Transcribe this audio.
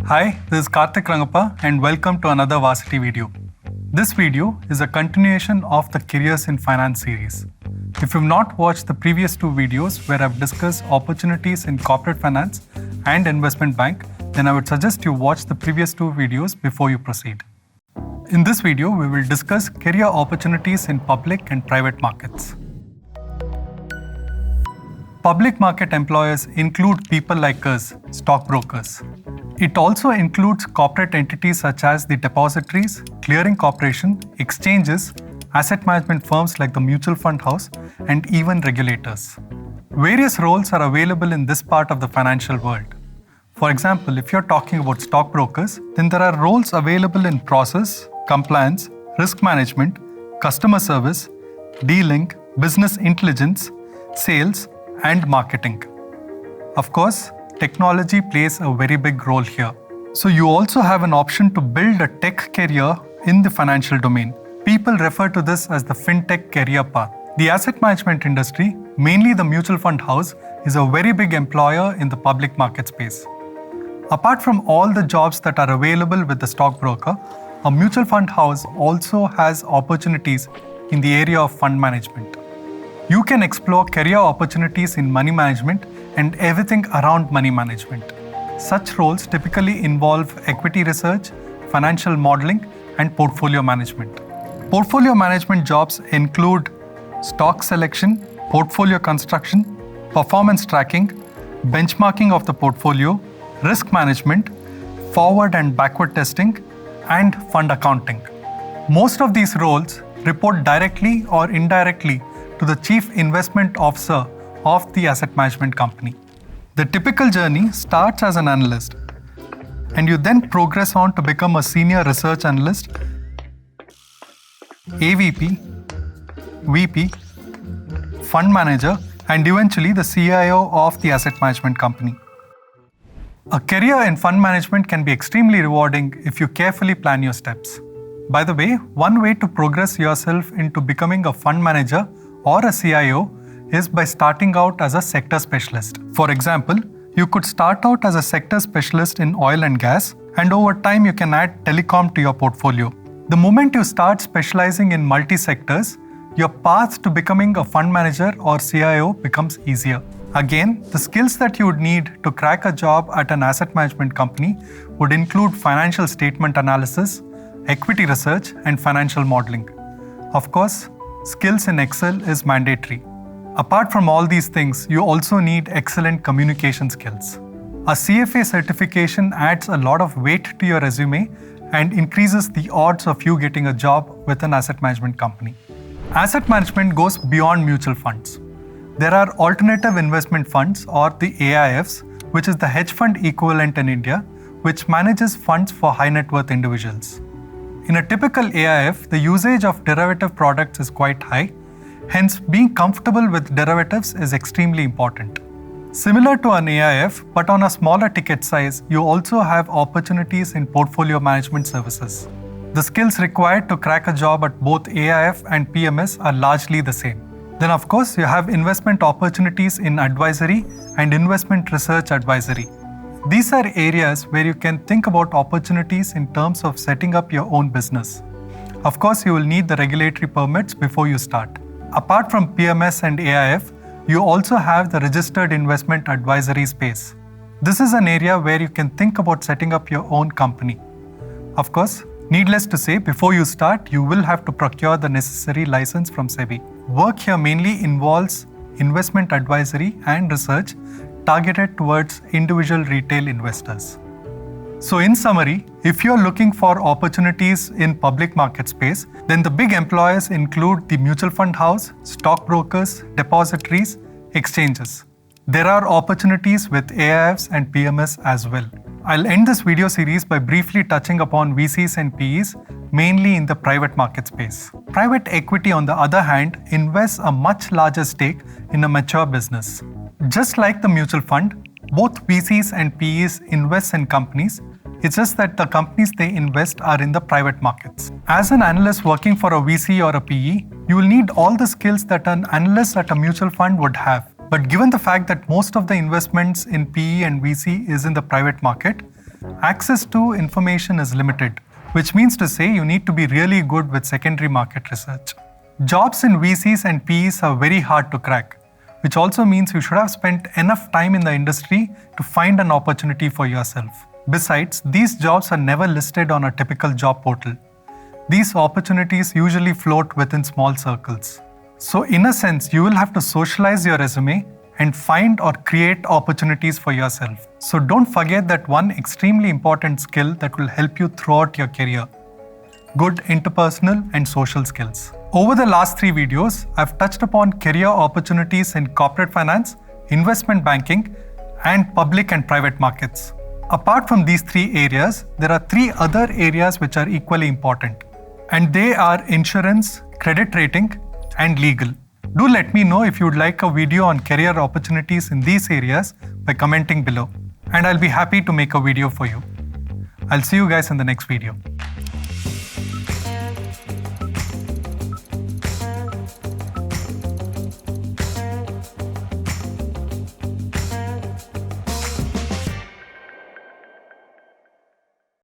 Hi, this is Karthik and welcome to another Varsity video. This video is a continuation of the Careers in Finance series. If you've not watched the previous two videos where I've discussed opportunities in corporate finance and investment bank, then I would suggest you watch the previous two videos before you proceed. In this video, we will discuss career opportunities in public and private markets. Public market employers include people like us, stockbrokers. It also includes corporate entities such as the depositories, clearing corporation, exchanges, asset management firms like the mutual fund house, and even regulators. Various roles are available in this part of the financial world. For example, if you're talking about stockbrokers, then there are roles available in process, compliance, risk management, customer service, dealing, business intelligence, sales, and marketing. Of course, technology plays a very big role here. So you also have an option to build a tech career in the financial domain. People refer to this as the fintech career path. The asset management industry, mainly the mutual fund house, is a very big employer in the public market space. Apart from all the jobs that are available with the stockbroker, a mutual fund house also has opportunities in the area of fund management. You can explore career opportunities in money management and everything around money management. Such roles typically involve equity research, financial modeling, and portfolio management. Portfolio management jobs include stock selection, portfolio construction, performance tracking, benchmarking of the portfolio, risk management, forward and backward testing, and fund accounting. Most of these roles report directly or indirectly to the Chief Investment Officer of the asset management company. The typical journey starts as an analyst, and you then progress on to become a senior research analyst, AVP, VP, fund manager, and eventually the CIO of the asset management company. A career in fund management can be extremely rewarding if you carefully plan your steps. By the way, one way to progress yourself into becoming a fund manager or a CIO is by starting out as a sector specialist. For example, you could start out as a sector specialist in oil and gas, and over time you can add telecom to your portfolio. The moment you start specializing in multi-sectors, your path to becoming a fund manager or CIO becomes easier. Again, the skills that you would need to crack a job at an asset management company would include financial statement analysis, equity research, and financial modeling. Of course, skills in Excel is mandatory. Apart from all these things, you also need excellent communication skills. A CFA certification adds a lot of weight to your resume and increases the odds of you getting a job with an asset management company. Asset management goes beyond mutual funds. There are alternative investment funds, or the AIFs, which is the hedge fund equivalent in India, which manages funds for high net worth individuals. In a typical AIF, the usage of derivative products is quite high. Hence, being comfortable with derivatives is extremely important. Similar to an AIF, but on a smaller ticket size, you also have opportunities in portfolio management services. The skills required to crack a job at both AIF and PMS are largely the same. Then of course, you have investment opportunities in advisory and investment research advisory. These are areas where you can think about opportunities in terms of setting up your own business. Of course, you will need the regulatory permits before you start. Apart from PMS and AIF, you also have the registered investment advisory space. This is an area where you can think about setting up your own company. Of course, needless to say, before you start, you will have to procure the necessary license from SEBI. Work here mainly involves investment advisory and research targeted towards individual retail investors. So in summary, if you're looking for opportunities in public market space, then the big employers include the mutual fund house, stockbrokers, depositories, exchanges. There are opportunities with AIFs and PMS as well. I'll end this video series by briefly touching upon VCs and PEs, mainly in the private market space. Private equity, on the other hand, invests a much larger stake in a mature business. Just like the mutual fund, both VCs and PEs invest in companies. It's just that the companies they invest are in the private markets. As an analyst working for a VC or a PE, you will need all the skills that an analyst at a mutual fund would have. But given the fact that most of the investments in PE and VC is in the private market, access to information is limited, which means to say you need to be really good with secondary market research. Jobs in VCs and PEs are very hard to crack, which also means you should have spent enough time in the industry to find an opportunity for yourself. Besides, these jobs are never listed on a typical job portal. These opportunities usually float within small circles. So in a sense, you will have to socialize your resume and find or create opportunities for yourself. So don't forget that one extremely important skill that will help you throughout your career: good interpersonal and social skills. Over the last 3 videos, I've touched upon career opportunities in corporate finance, investment banking, and public and private markets. Apart from these 3 areas, there are 3 other areas which are equally important, and they are insurance, credit rating, and legal. Do let me know if you'd like a video on career opportunities in these areas by commenting below, and I'll be happy to make a video for you. I'll see you guys in the next video.